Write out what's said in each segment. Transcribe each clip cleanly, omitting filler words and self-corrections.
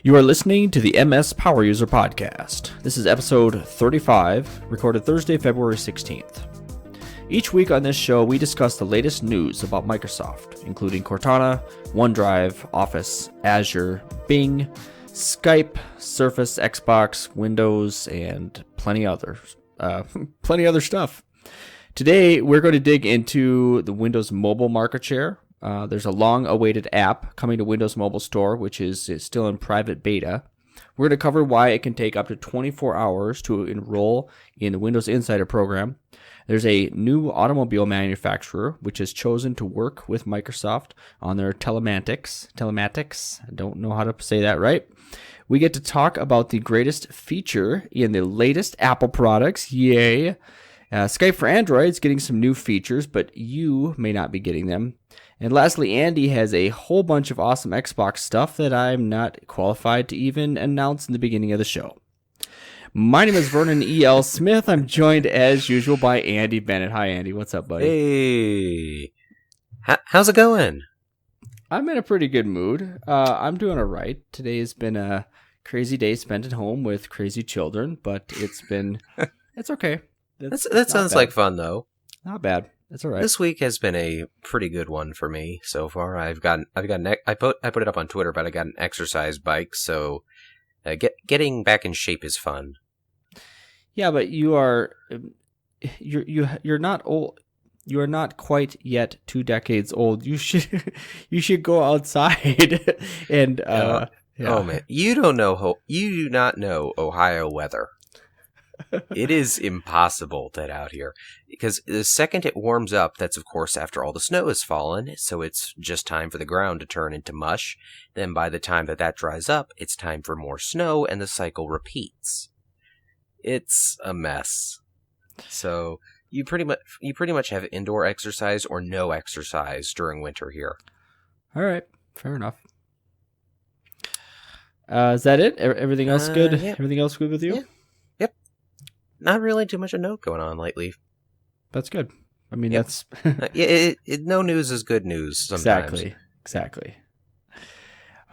You are listening to the MS Power User Podcast. This is episode 35, recorded Thursday, February 16th. Each week on this show, we discuss the latest news about Microsoft, including Cortana, OneDrive, Office, Azure, Bing, Skype, Surface, Xbox, Windows, and plenty other stuff. Today, we're going to dig into the Windows Mobile market share. There's a long-awaited app coming to Windows Mobile Store, which is still in private beta. We're going to cover why it can take up to 24 hours to enroll in the Windows Insider program. There's a new automobile manufacturer which has chosen to work with Microsoft on their telematics. I don't know how to say that right. We get to talk about the greatest feature in the latest Apple products. Yay! Skype for Android is getting some new features, but you may not be getting them. And lastly, Andy has a whole bunch of awesome Xbox stuff that I'm not qualified to even announce in the beginning of the show. My name is Vernon E.L. Smith. I'm joined, as usual, by Andy Bennett. Hi, Andy. What's up, buddy? Hey. How's it going? I'm in a pretty good mood. I'm doing all right. Today has been a crazy day spent at home with crazy children, but it's okay. That sounds like fun, though. Not bad. That's all right. This week has been a pretty good one for me so far. I put it up on Twitter, but I got an exercise bike, so getting back in shape is fun. Yeah, but you're not old. You are not quite yet 2 decades old. You should go outside and yeah. Oh man, you do not know Ohio weather. It is impossible that out here, because the second it warms up, that's of course after all the snow has fallen, so it's just time for the ground to turn into mush. Then by the time that dries up, it's time for more snow, and the cycle repeats. It's a mess. So you pretty much have indoor exercise or no exercise during winter here. All right, fair enough. Is that it? Everything else good? Yeah. Everything else good with you? Yeah. Yep. Not really too much of note going on lately. That's good. I mean, yep. That's... no news is good news sometimes. Exactly.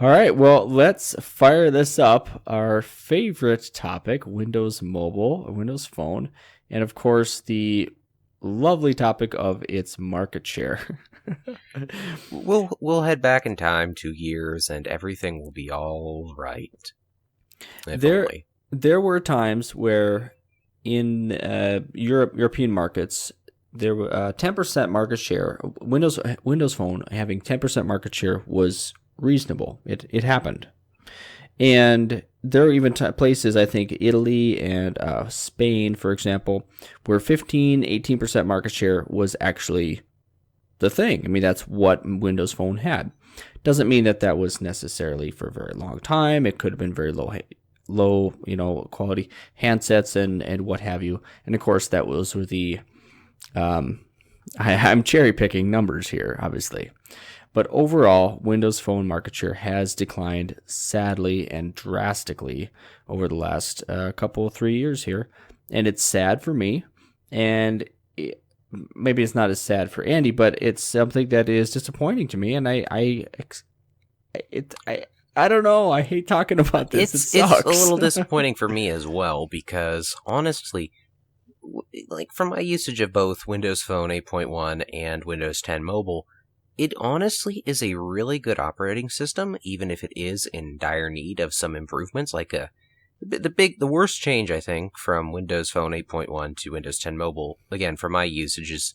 All right, well, let's fire this up. Our favorite topic, Windows Mobile, or Windows Phone, and of course, the lovely topic of its market share. We'll head back in time 2 years, and everything will be all right. There were times where in European markets, there were 10% market share. Windows Phone having 10% market share was reasonable. It happened. And there are even places, I think Italy and Spain, for example, where 18% market share was actually the thing. I mean, that's what Windows Phone had. Doesn't mean that was necessarily for a very long time. It could have been very low, quality handsets and what have you. And of course, those were the I'm cherry picking numbers here, obviously. But overall, Windows Phone market share has declined sadly and drastically over the last 3 years here. And it's sad for me. And maybe it's not as sad for Andy, but it's something that is disappointing to me. And I don't know. I hate talking about this. It sucks. It's a little disappointing for me as well, because honestly, like from my usage of both Windows Phone 8.1 and Windows 10 Mobile, it honestly is a really good operating system, even if it is in dire need of some improvements. Like the worst change, I think, from Windows Phone 8.1 to Windows 10 Mobile, again, for my usage, is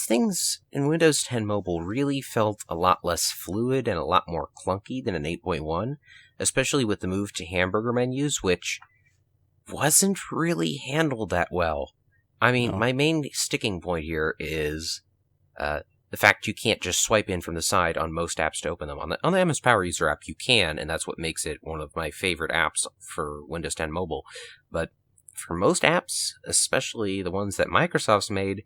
things in Windows 10 Mobile really felt a lot less fluid and a lot more clunky than in 8.1, especially with the move to hamburger menus, which wasn't really handled that well. I mean, My main sticking point here is the fact you can't just swipe in from the side on most apps to open them. On the MS Power User app, you can, and that's what makes it one of my favorite apps for Windows 10 Mobile. But for most apps, especially the ones that Microsoft's made,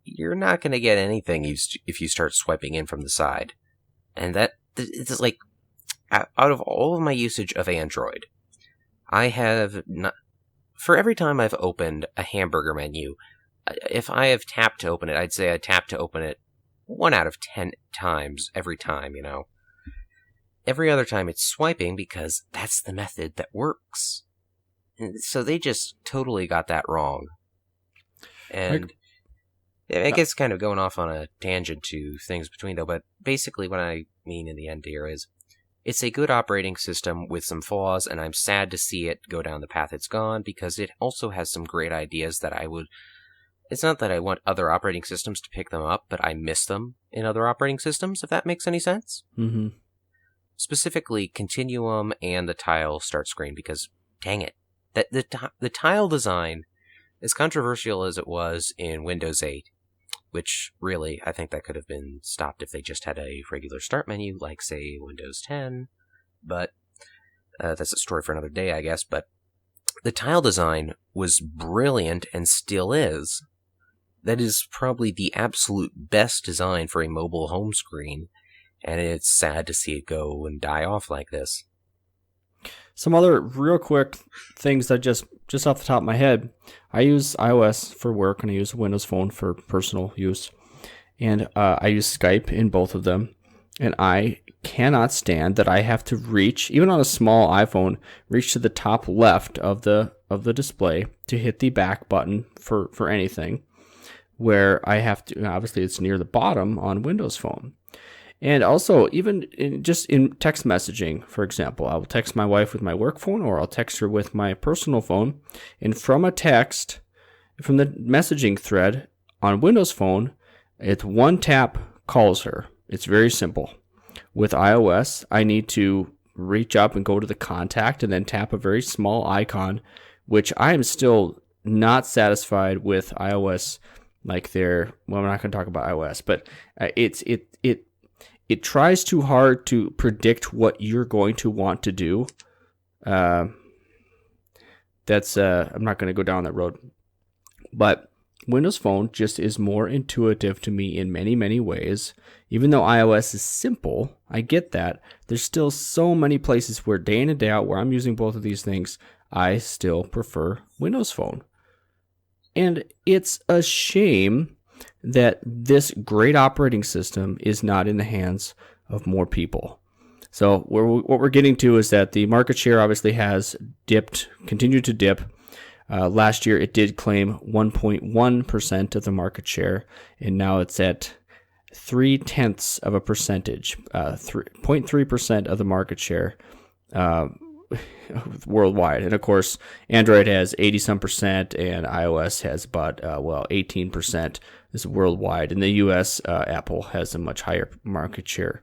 you're not going to get anything if you start swiping in from the side. And it's like, out of all of my usage of Android, I have not, for every time I've opened a hamburger menu, if I have tapped to open it, I'd say I tapped to open it 1 out of 10 times every time, every other time it's swiping because that's the method that works. And so they just totally got that wrong. And I guess kind of going off on a tangent to things between, though, but basically what I mean in the end here is it's a good operating system with some flaws, and I'm sad to see it go down the path it's gone, because it also has some great ideas that I would... It's not that I want other operating systems to pick them up, but I miss them in other operating systems, if that makes any sense. Mm-hmm. Specifically, Continuum and the tile start screen, because, dang it, the tile design, as controversial as it was in Windows 8, which really, I think that could have been stopped if they just had a regular start menu, like, say, Windows 10, but that's a story for another day, I guess, but the tile design was brilliant and still is. That is probably the absolute best design for a mobile home screen, and it's sad to see it go and die off like this. Some other real quick things that just off the top of my head, I use iOS for work and I use a Windows Phone for personal use. And I use Skype in both of them. And I cannot stand that I have to reach, even on a small iPhone, reach to the top left of the display to hit the back button for anything, where I have to, obviously it's near the bottom on Windows Phone. And also, even in text messaging, for example, I will text my wife with my work phone, or I'll text her with my personal phone. And from the messaging thread on Windows Phone, it's one tap calls her. It's very simple. With iOS, I need to reach up and go to the contact and then tap a very small icon, which I am still not satisfied with iOS. Like we're not going to talk about iOS, but it tries too hard to predict what you're going to want to do. I'm not going to go down that road. But Windows Phone just is more intuitive to me in many, many ways. Even though iOS is simple, I get that. There's still so many places where day in and day out where I'm using both of these things, I still prefer Windows Phone. And it's a shame that this great operating system is not in the hands of more people. So what we're getting to is that the market share obviously has continued to dip. Last year it did claim 1.1% of the market share, and now it's at 0.3%, 0.3% of the market share worldwide. And of course, Android has 80% and iOS has about 18% is worldwide. In the US, Apple has a much higher market share,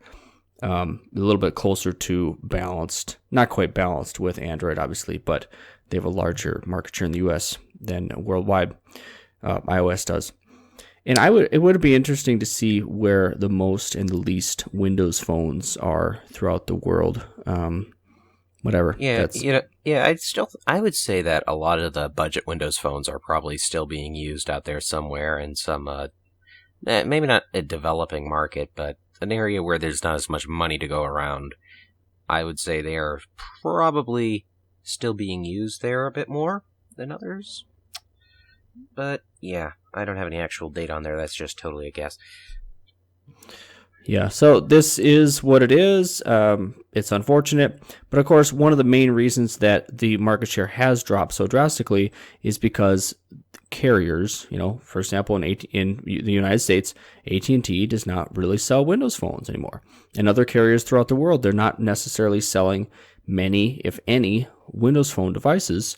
a little bit closer to balanced, not quite balanced with Android obviously, but they have a larger market share in the US than worldwide. iOS does. And it would be interesting to see where the most and the least Windows phones are throughout the world. Whatever. Yeah, I would say that a lot of the budget Windows phones are probably still being used out there somewhere in some, maybe not a developing market, but an area where there's not as much money to go around. I would say they are probably still being used there a bit more than others. But yeah, I don't have any actual data on there. That's just totally a guess. Yeah, so this is what it is. It's unfortunate. But of course, one of the main reasons that the market share has dropped so drastically is because carriers, for example, in the United States, AT&T does not really sell Windows phones anymore. And other carriers throughout the world, they're not necessarily selling many, if any, Windows Phone devices.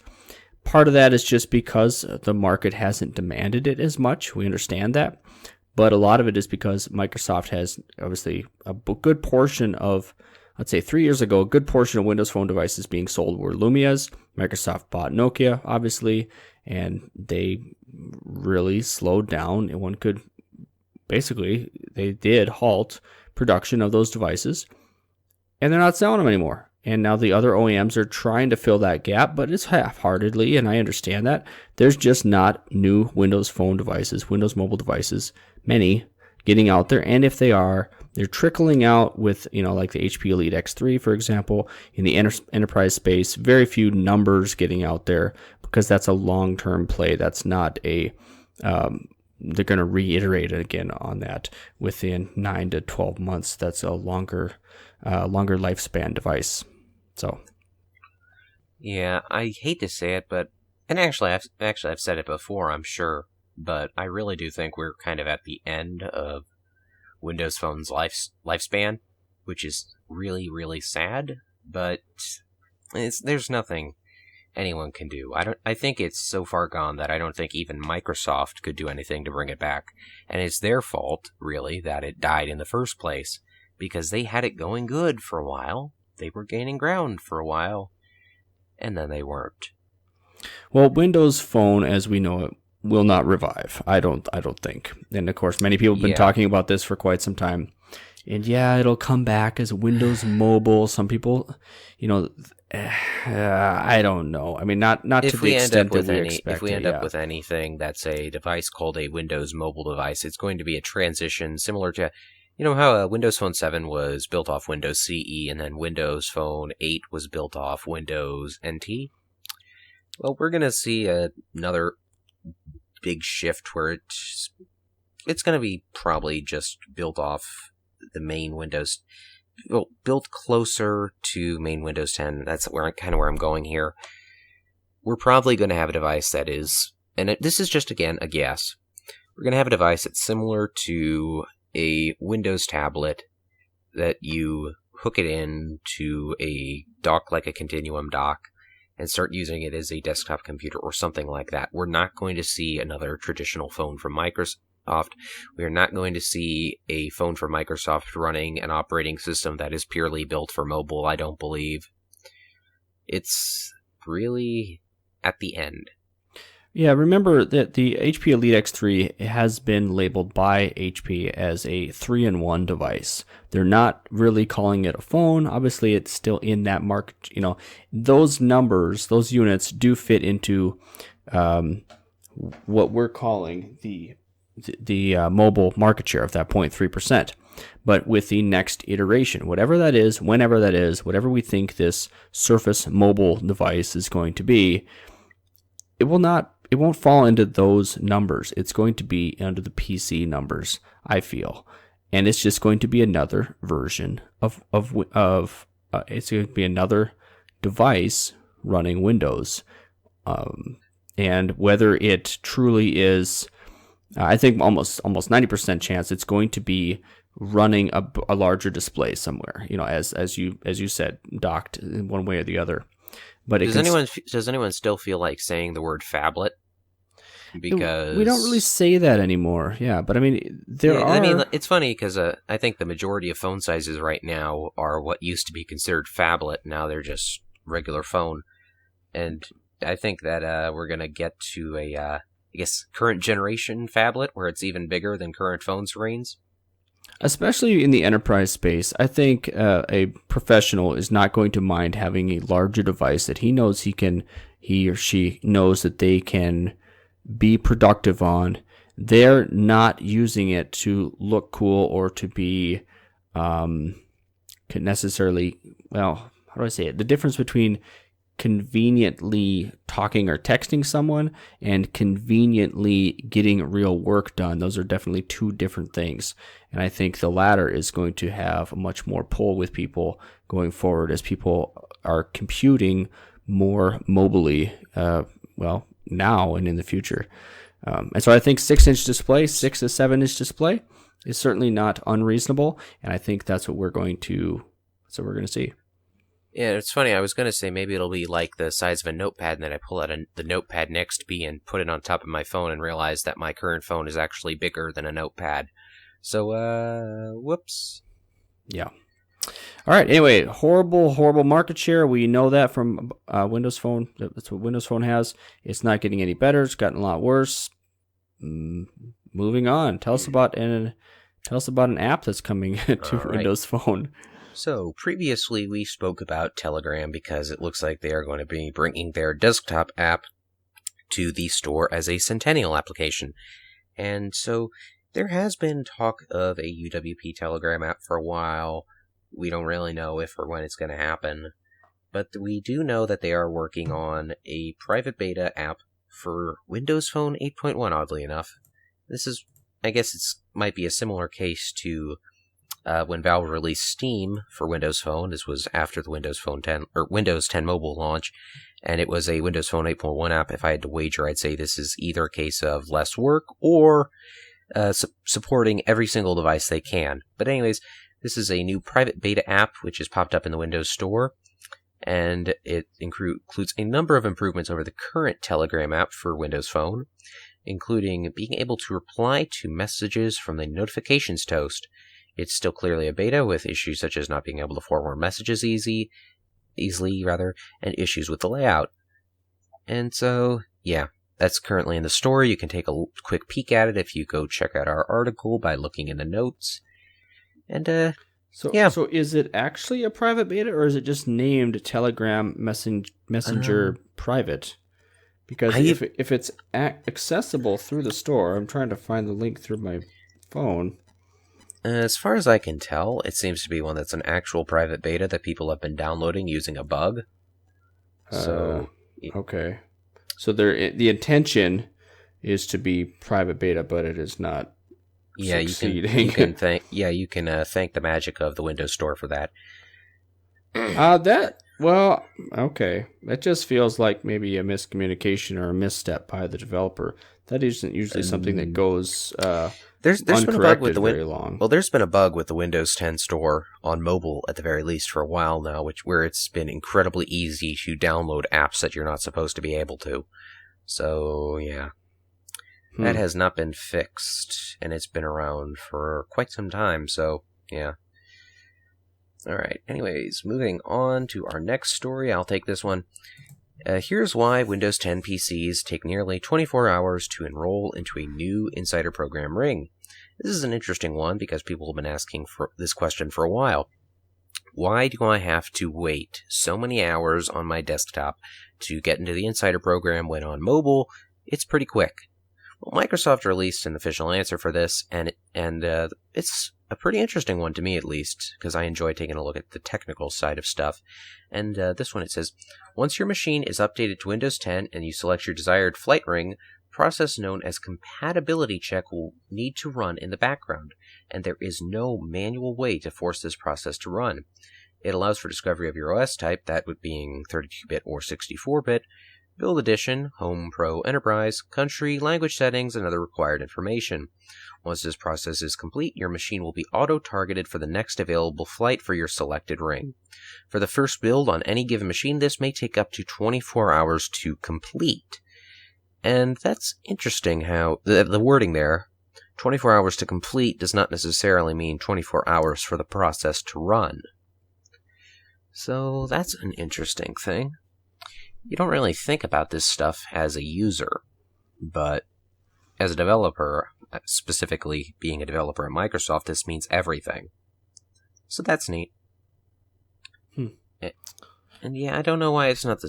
Part of that is just because the market hasn't demanded it as much. We understand that. But a lot of it is because Microsoft has obviously a good portion of, let's say 3 years ago, a good portion of Windows Phone devices being sold were Lumias. Microsoft bought Nokia, obviously, and they really slowed down. And they did halt production of those devices, and they're not selling them anymore. And now the other OEMs are trying to fill that gap, but it's half-heartedly, and I understand that. There's just not new Windows Phone devices, Windows mobile devices, many, getting out there. And if they are, they're trickling out with, like the HP Elite X3, for example, in the enterprise space. Very few numbers getting out there because that's a long-term play. That's not they're going to reiterate again on that within 9 to 12 months. That's a longer longer lifespan device. So, yeah, I hate to say it, but and I've said it before, I'm sure, but I really do think we're kind of at the end of Windows Phone's lifespan, which is really, really sad. But there's nothing anyone can do. I think it's so far gone that I don't think even Microsoft could do anything to bring it back. And it's their fault, really, that it died in the first place, because they had it going good for a while. They were gaining ground for a while, and then they weren't. Well, Windows Phone, as we know it, will not revive. I don't think. And of course, many people have been talking about this for quite some time. And yeah, it'll come back as Windows Mobile. Some people, I don't know. I mean, not to the extent that we expect. If we end up with anything that's a device called a Windows Mobile device, it's going to be a transition similar to, how Windows Phone 7 was built off Windows CE, and then Windows Phone 8 was built off Windows NT. Well, we're going to see another big shift where it's going to be probably just built off the main Windows, built closer to main Windows 10. That's where I'm going here. We're probably going to have a device that is, and this is just, again, a guess. We're going to have a device that's similar to a Windows tablet that you hook it in to a dock, like a Continuum dock, and start using it as a desktop computer or something like that. We're not going to see another traditional phone from Microsoft. We are not going to see a phone from Microsoft running an operating system that is purely built for mobile, I don't believe. It's really at the end. Yeah, remember that the HP Elite X3 has been labeled by HP as a 3-in-1 device. They're not really calling it a phone. Obviously, it's still in that market. Those numbers, those units do fit into what we're calling the mobile market share of that 0.3%. But with the next iteration, whatever that is, whenever that is, whatever we think this Surface mobile device is going to be, it won't fall into those numbers. It's going to be under the PC numbers, I feel. And it's just going to be another version of it's going to be another device running Windows. And whether it truly is, I think almost 90% chance it's going to be running a larger display somewhere, as you said, docked in one way or the other. But does anyone still feel like saying the word phablet? Because we don't really say that anymore. Yeah, but I mean, it's funny because I think the majority of phone sizes right now are what used to be considered phablet. Now they're just regular phone, and I think that we're gonna get to a current generation phablet where it's even bigger than current phone screens. Especially in the enterprise space, I think a professional is not going to mind having a larger device that he or she knows that they can be productive on. They're not using it to look cool or to be necessarily, well, how do I say it? The difference between conveniently talking or texting someone and conveniently getting real work done. Those are definitely two different things. And I think the latter is going to have much more pull with people going forward as people are computing more mobilely, now and in the future. And so I think 6-inch display, 6 to 7-inch display is certainly not unreasonable. And I think that's what we're going to see. Yeah, it's funny. I was going to say maybe it'll be like the size of a notepad, and then I pull out the notepad next to me and put it on top of my phone and realize that my current phone is actually bigger than a notepad. So, whoops. Yeah. All right. Anyway, horrible market share. We know that from Windows Phone. That's what Windows Phone has. It's not getting any better. It's gotten a lot worse. Moving on. Tell us about an app that's coming to Windows Phone. So, previously we spoke about Telegram because it looks like they are going to be bringing their desktop app to the store as a Centennial application. And so, there has been talk of a UWP Telegram app for a while. We don't really know if or when it's going to happen. But we do know that they are working on a private beta app for Windows Phone 8.1, oddly enough. This is, I guess might be a similar case to when Valve released Steam for Windows Phone. This was after the Windows Phone 10 or Windows 10 mobile launch, and it was a Windows Phone 8.1 app. If I had to wager, I'd say this is either a case of less work or supporting every single device they can. But anyways, this is a new private beta app which has popped up in the Windows Store, and it includes a number of improvements over the current Telegram app for Windows Phone, including being able to reply to messages from the notifications toast. It's still clearly a beta with issues such as not being able to forward messages easily, and issues with the layout. And so, yeah, that's currently in the store. You can take a quick peek at it if you go check out our article by looking in the notes. And, So is it actually a private beta, or is it just named Telegram Messenger Private? Because if it's accessible through the store, I'm trying to find the link through my phone. As far as I can tell, it seems to be one that's an actual private beta that people have been downloading using a bug. Okay. So the intention is to be private beta, but it is not succeeding. You can thank the magic of the Windows Store for that. Okay. That just feels like maybe a miscommunication or a misstep by the developer. That isn't usually something that goes there's been a bug with the very long. Well, there's been a bug with the Windows 10 Store on mobile at the very least for a while now, where it's been incredibly easy to download apps that you're not supposed to be able to. So, yeah. That has not been fixed, and it's been around for quite some time, so, yeah. Alright, anyways, moving on to our next story. I'll take this one. Here's why Windows 10 PCs take nearly 24 hours to enroll into a new insider program ring. This is an interesting one because people have been asking for this question for a while. Why do I have to wait so many hours on my desktop to get into the insider program when on mobile it's pretty quick? Well, Microsoft released an official answer for this, and it's a pretty interesting one to me, at least, because I enjoy taking a look at the technical side of stuff. And this one, it says, once your machine is updated to Windows 10 and you select your desired flight ring, a process known as compatibility check will need to run in the background, and there is no manual way to force this process to run. It allows for discovery of your OS type, that would being 32-bit or 64-bit, Build Edition, Home, Pro, Enterprise, Country, Language Settings, and other required information. Once this process is complete, your machine will be auto-targeted for the next available flight for your selected ring. For the first build on any given machine, this may take up to 24 hours to complete. And that's interesting how the wording there, 24 hours to complete, does not necessarily mean 24 hours for the process to run. So that's an interesting thing. You don't really think about this stuff as a user, but as a developer, specifically being a developer at Microsoft, this means everything. So that's neat. And yeah, I don't know why it's not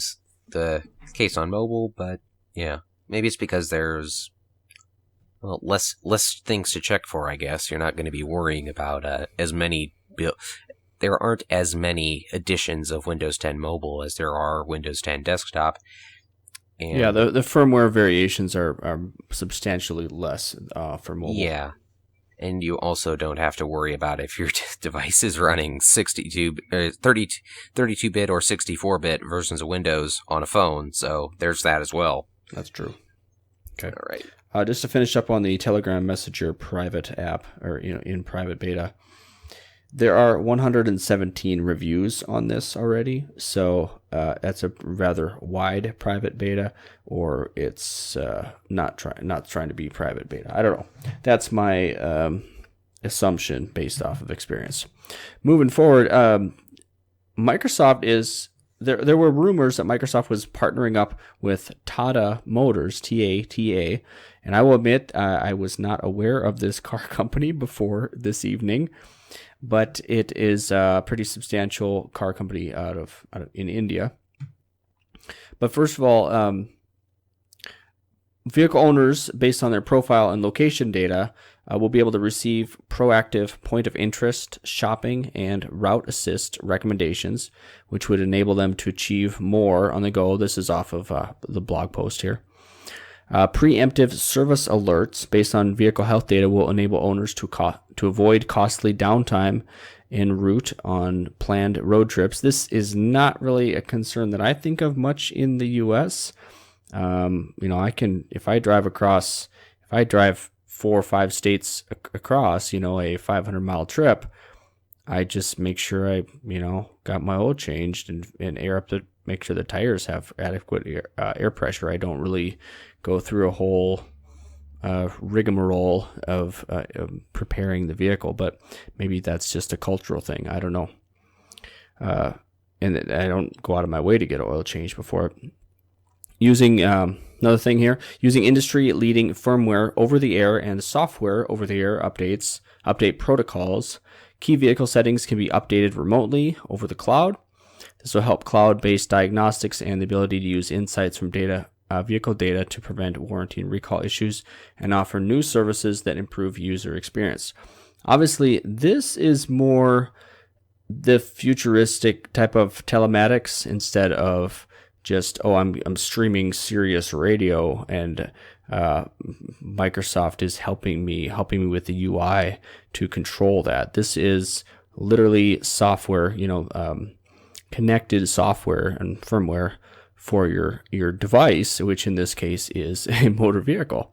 the case on mobile, but yeah, maybe it's because there's less things to check for, I guess. You're not going to be worrying about as many... There aren't as many editions of Windows 10 Mobile as there are Windows 10 Desktop. And yeah, the firmware variations are substantially less for mobile. Yeah, and you also don't have to worry about if your device is running 32-bit or 64-bit versions of Windows on a phone, so there's that as well. That's true. Okay. All right. Just to finish up on the Telegram Messenger private app, or in private beta, there are 117 reviews on this already, so that's a rather wide private beta, or it's not trying to be private beta. I don't know. That's my assumption based off of experience. Moving forward, Microsoft is there were rumors that Microsoft was partnering up with Tata Motors, TATA, and I will admit I was not aware of this car company before this evening. But it is a pretty substantial car company out in India. But first of all, vehicle owners, based on their profile and location data, will be able to receive proactive point of interest, shopping, and route assist recommendations, which would enable them to achieve more on the go. This is off of the blog post here. Preemptive service alerts based on vehicle health data will enable owners to avoid costly downtime en route on planned road trips. This is not really a concern that I think of much in the U.S. If I drive 4 or 5 states across, a 500-mile trip, I just make sure I, got my oil changed and air up make sure the tires have adequate air pressure. I don't really go through a whole rigmarole of preparing the vehicle, but maybe that's just a cultural thing. I don't know. And I don't go out of my way to get oil change before. Using another thing here, using industry-leading firmware over-the-air and software over-the-air update protocols. Key vehicle settings can be updated remotely over the cloud. This will help cloud-based diagnostics and the ability to use insights from vehicle data to prevent warranty and recall issues and offer new services that improve user experience. Obviously, this is more the futuristic type of telematics instead of just, I'm streaming Sirius radio and Microsoft is helping me with the UI to control that. This is literally software, connected software and firmware for your device, which in this case is a motor vehicle.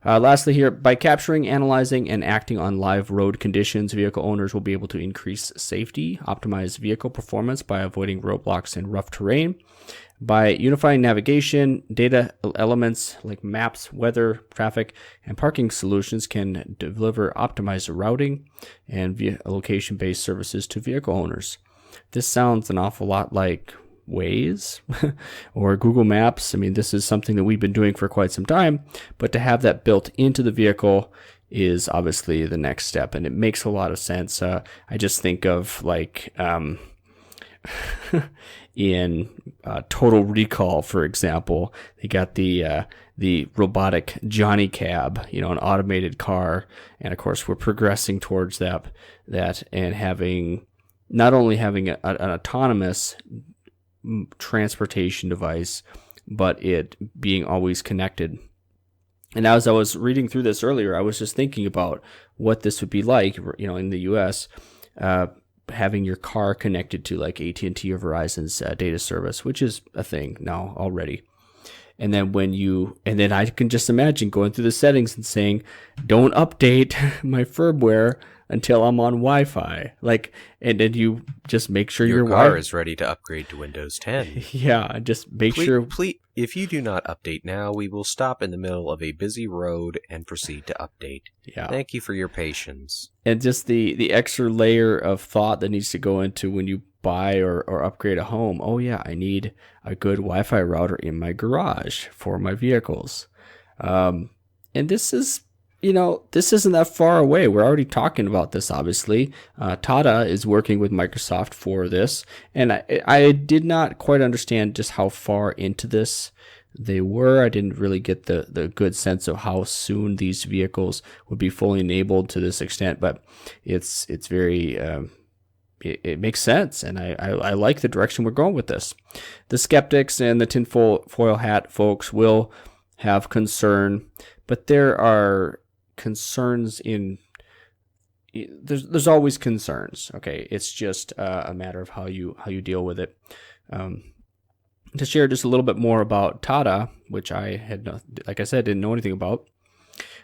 Lastly here, by capturing, analyzing, and acting on live road conditions, vehicle owners will be able to increase safety, optimize vehicle performance by avoiding roadblocks and rough terrain. By unifying navigation, data elements like maps, weather, traffic, and parking solutions can deliver optimized routing and location-based services to vehicle owners. This sounds an awful lot like Waze or Google Maps. I mean, this is something that we've been doing for quite some time, but to have that built into the vehicle is obviously the next step, and it makes a lot of sense. I just think of in Total Recall, for example, they got the robotic Johnny Cab, an automated car, and of course we're progressing towards that and not only having an autonomous transportation device, but it being always connected. And as I was reading through this earlier, I was just thinking about what this would be like, in the U.S., having your car connected to like AT&T or Verizon's data service, which is a thing now already. And then I can just imagine going through the settings and saying, don't update my firmware until I'm on Wi-Fi. And then you just make sure your car is ready to upgrade to Windows 10. Yeah, just make sure. Please, if you do not update now, we will stop in the middle of a busy road and proceed to update. Yeah. Thank you for your patience. And just the extra layer of thought that needs to go into when you buy or upgrade a home. Oh yeah, I need a good Wi-Fi router in my garage for my vehicles. And this is, this isn't that far away. We're already talking about this, obviously. Tata is working with Microsoft for this, and I did not quite understand just how far into this they were. I didn't really get the good sense of how soon these vehicles would be fully enabled to this extent, but it's very... It makes sense, and I like the direction we're going with this. The skeptics and the tinfoil hat folks will have concern, but there are concerns there's always concerns. Okay, it's just a matter of how you deal with it. To share just a little bit more about Tata, which I had, like I said, didn't know anything about.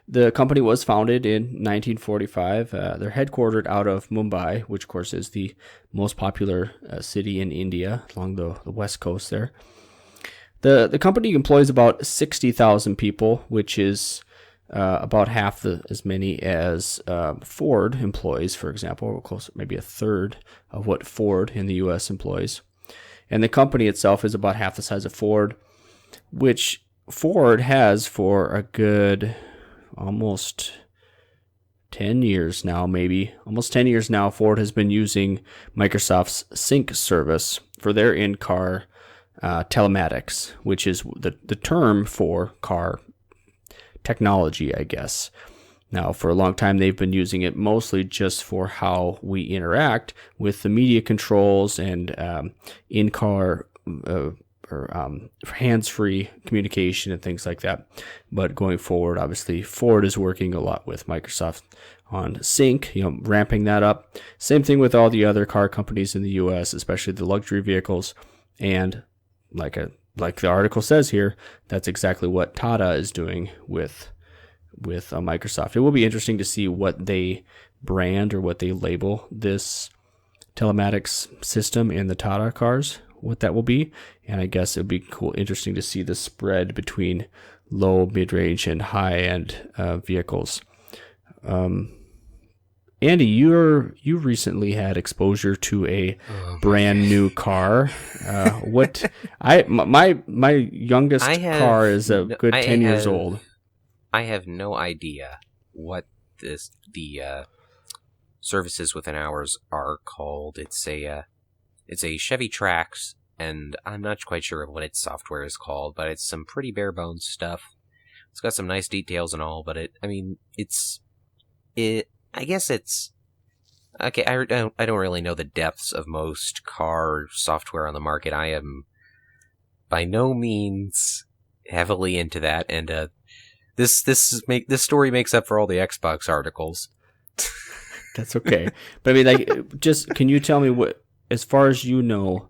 The company was founded in 1945. They're headquartered out of Mumbai, which of course is the most popular city in India along the west coast there. The company employs about 60,000 people, which is about half as many as Ford employs, for example, or close, maybe a third of what Ford in the U.S. employs. And the company itself is about half the size of Ford, which Ford has for a good almost 10 years now, almost 10 years now. Ford has been using Microsoft's Sync service for their in-car telematics, which is the term for car technology, I guess. Now, for a long time, they've been using it mostly just for how we interact with the media controls and in-car hands-free communication and things like that. But going forward, obviously, Ford is working a lot with Microsoft on Sync, ramping that up. Same thing with all the other car companies in the U.S., especially the luxury vehicles. And like the article says here, that's exactly what Tata is doing with Microsoft. It will be interesting to see what they brand or what they label this telematics system in the Tata cars, what that will be. And I guess it'd be interesting to see the spread between low, mid-range, and high-end vehicles. Andy, you recently had exposure to a brand new car. My youngest car is a good 10 years old. I have no idea what the services within ours are called. It's a Chevy Trax, and I'm not quite sure what its software is called, but it's some pretty bare bones stuff. It's got some nice details and all, but I guess it's okay. I don't really know the depths of most car software on the market. I am by no means heavily into that, and this story makes up for all the Xbox articles. That's okay. But I mean, just can you tell me what, as far as you know,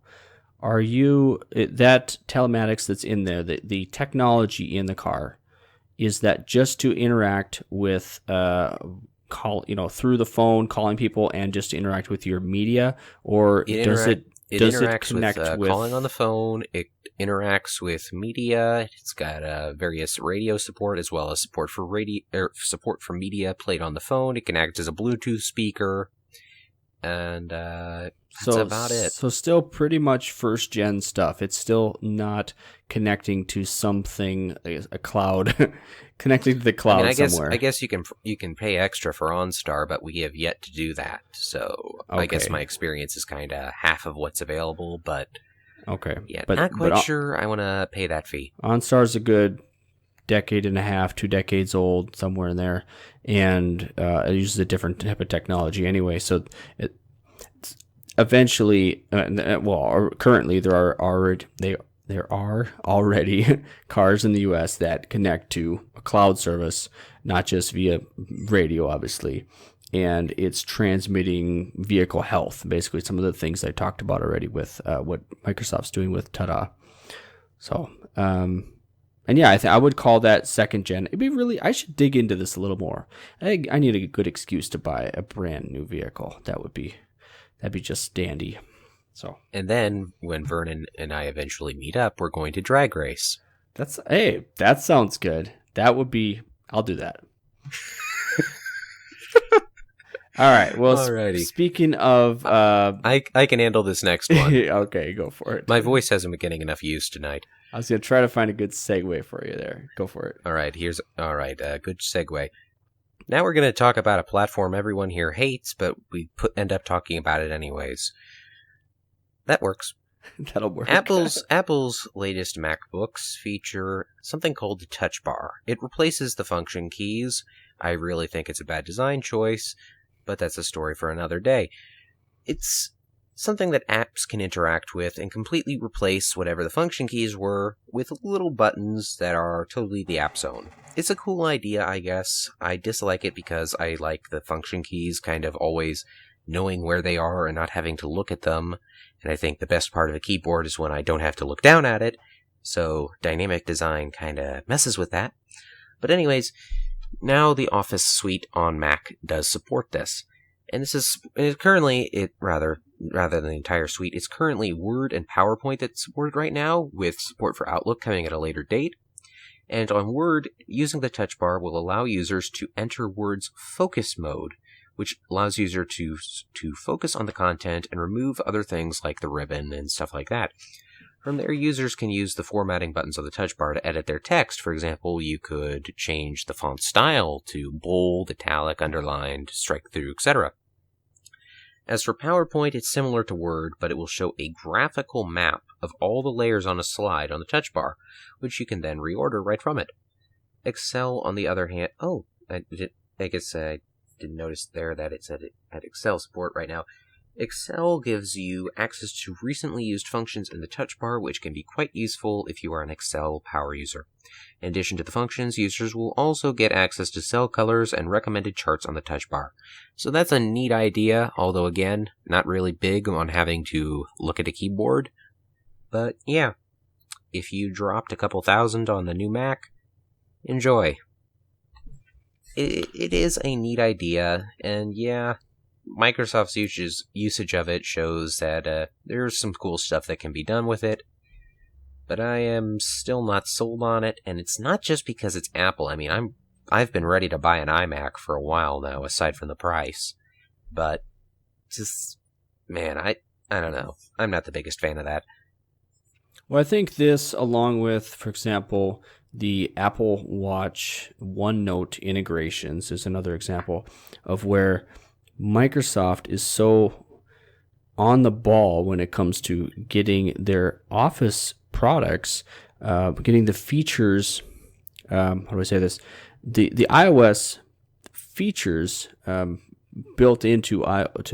that telematics that's in there, the technology in the car, is that just to interact with through the phone, calling people, and just to interact with your media, or does it connect with calling on the phone? It interacts with media. It's got various radio support as well as support for media played on the phone. It can act as a Bluetooth speaker, and that's about it. So still pretty much first gen stuff. It's still not connecting to something, a cloud, connecting to the cloud somewhere. I guess you can pay extra for OnStar, but we have yet to do that. So okay. I guess my experience is kind of half of what's available, but okay, yeah, not quite sure I want to pay that fee. OnStar's a good decade and a half, 2 decades old, somewhere in there, and it uses a different type of technology anyway. So eventually, currently there are already cars in the U.S. that connect to a cloud service, not just via radio, obviously, and it's transmitting vehicle health. Basically, some of the things I talked about already with what Microsoft's doing with Tata. So, and yeah, I would call that second gen. It'd be I should dig into this a little more. I need a good excuse to buy a brand new vehicle. That'd be just dandy. So, and then when Vernon and I eventually meet up, we're going to drag race. That sounds good. I'll do that. All right. Well, alrighty. Speaking of, I can handle this next one. Okay, go for it. My voice hasn't been getting enough use tonight. I was gonna try to find a good segue for you there. Go for it. All right. Good segue. Now we're going to talk about a platform everyone here hates, but we end up talking about it anyways. That works. That'll work. Apple's latest MacBooks feature something called the Touch Bar. It replaces the function keys. I really think it's a bad design choice, but that's a story for another day. It's something that apps can interact with and completely replace whatever the function keys were with little buttons that are totally the app's own. It's a cool idea, I guess. I dislike it because I like the function keys kind of always knowing where they are and not having to look at them. And I think the best part of a keyboard is when I don't have to look down at it. So dynamic design kind of messes with that. But anyways, now the Office suite on Mac does support this. And this is currently, rather than the entire suite, it's currently Word and PowerPoint that's supported right now, with support for Outlook coming at a later date. And on Word, using the touch bar will allow users to enter Word's focus mode, which allows user to focus on the content and remove other things like the ribbon and stuff like that. From there, users can use the formatting buttons of the touch bar to edit their text. For example, you could change the font style to bold, italic, underlined, strike through, etc. As for PowerPoint, it's similar to Word, but it will show a graphical map of all the layers on a slide on the touch bar, which you can then reorder right from it. Excel, on the other hand... I guess I didn't notice there that it said it had Excel support right now. Excel gives you access to recently used functions in the touch bar, which can be quite useful if you are an Excel power user. In addition to the functions, users will also get access to cell colors and recommended charts on the touch bar. So that's a neat idea, although again, not really big on having to look at a keyboard. But yeah, if you dropped a couple thousand on the new Mac, enjoy. It is a neat idea, and yeah, Microsoft's usage of it shows that there's some cool stuff that can be done with it, but I am still not sold on it, and it's not just because it's Apple. I mean, I've been ready to buy an iMac for a while now, aside from the price, but just, man, I don't know. I'm not the biggest fan of that. Well, I think this, along with, for example, the Apple Watch OneNote integrations, is another example of where Microsoft is so on the ball when it comes to getting their Office products, getting the features. How do I say this? The iOS features built into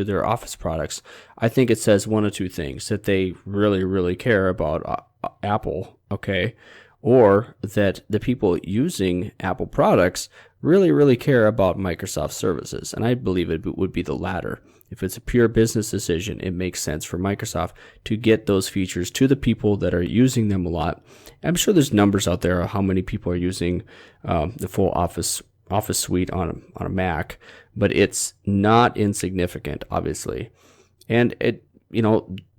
their Office products. I think it says one of two things: that they really, really care about Apple, okay, or that the people using Apple products really, really care about Microsoft services. And I believe it would be the latter. If it's a pure business decision, it makes sense for Microsoft to get those features to the people that are using them a lot. I'm sure there's numbers out there of how many people are using the full Office suite on a Mac, but it's not insignificant, obviously. And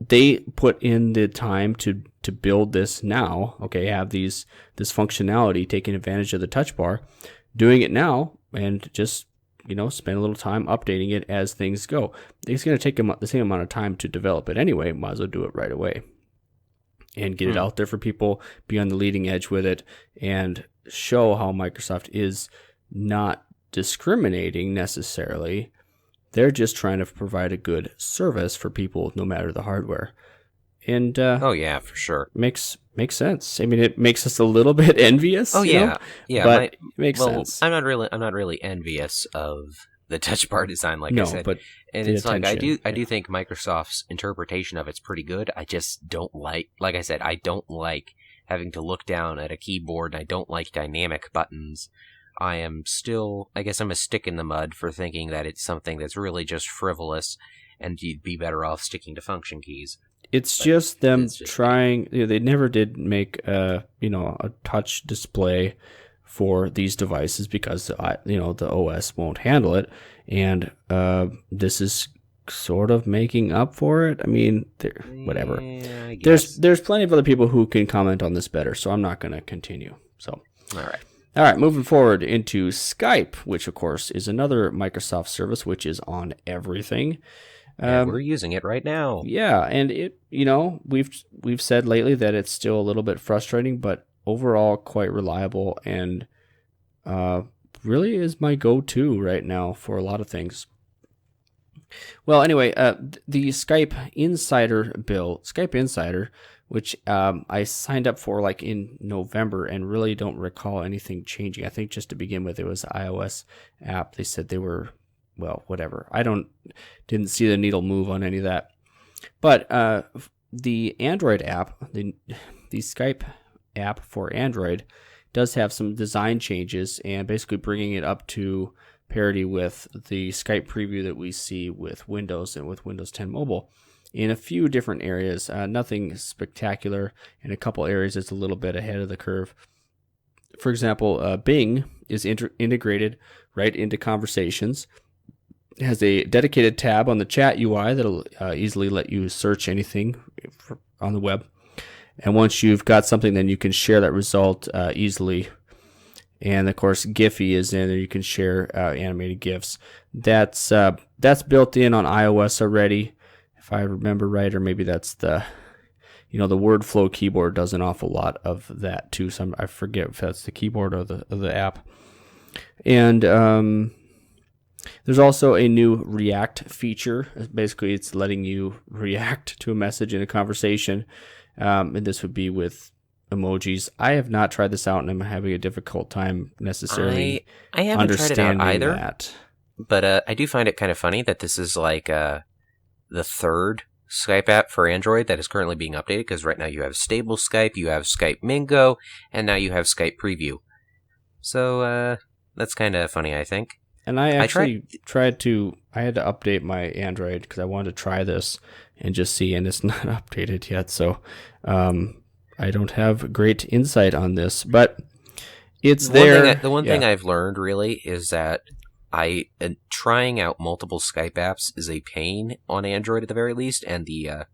they put in the time to build this now. Okay, have this functionality, taking advantage of the touch bar, doing it now, and just spend a little time updating it as things go. It's going to take them the same amount of time to develop it anyway. Might as well do it right away and get it out there for people, be on the leading edge with it, and show how Microsoft is not discriminating necessarily. They're just trying to provide a good service for people, no matter the hardware. And oh yeah, for sure, makes sense. I mean, it makes us a little bit envious. Oh yeah, but it makes sense. I'm not really envious of the touch bar design, like I said. But it's like I do think Microsoft's interpretation of it's pretty good. I just don't like I said, I don't like having to look down at a keyboard, and I don't like dynamic buttons. I am still, I guess I'm a stick in the mud for thinking that it's something that's really just frivolous, and you'd be better off sticking to function keys. It's just them trying. They never did make a touch display for these devices because the OS won't handle it, and this is sort of making up for it. I mean, whatever. Yeah, there's plenty of other people who can comment on this better, so I'm not going to continue. So all right, moving forward into Skype, which of course is another Microsoft service which is on everything. And we're using it right now. Yeah, and it we've said lately that it's still a little bit frustrating, but overall quite reliable, and really is my go-to right now for a lot of things. Well, anyway, the Skype Insider, which I signed up for like in November and really don't recall anything changing. I think just to begin with, it was an iOS app. They said they were, well, whatever. I didn't see the needle move on any of that. But the Android app, the Skype app for Android, does have some design changes and basically bringing it up to parity with the Skype preview that we see with Windows and with Windows 10 Mobile in a few different areas. Nothing spectacular. In a couple areas, it's a little bit ahead of the curve. For example, Bing is integrated right into Conversations. It has a dedicated tab on the chat UI that'll easily let you search anything on the web. And once you've got something, then you can share that result easily. And of course, Giphy is in there. You can share animated GIFs. That's built in on iOS already, if I remember right, or maybe that's the WordFlow keyboard does an awful lot of that too. So I forget if that's the keyboard or the app. And there's also a new React feature. Basically, it's letting you react to a message in a conversation, and this would be with emojis. I have not tried this out, and I'm having a difficult time necessarily I haven't tried it out either. That. But I do find it kind of funny that this is like the third Skype app for Android that is currently being updated, because right now you have Stable Skype, you have Skype Mingo, and now you have Skype Preview. So, that's kind of funny, I think. And I actually tried to update my Android because I wanted to try this and just see, and it's not updated yet. So I don't have great insight on this, but it's there. The one thing I've learned really is that trying out multiple Skype apps is a pain on Android at the very least, and the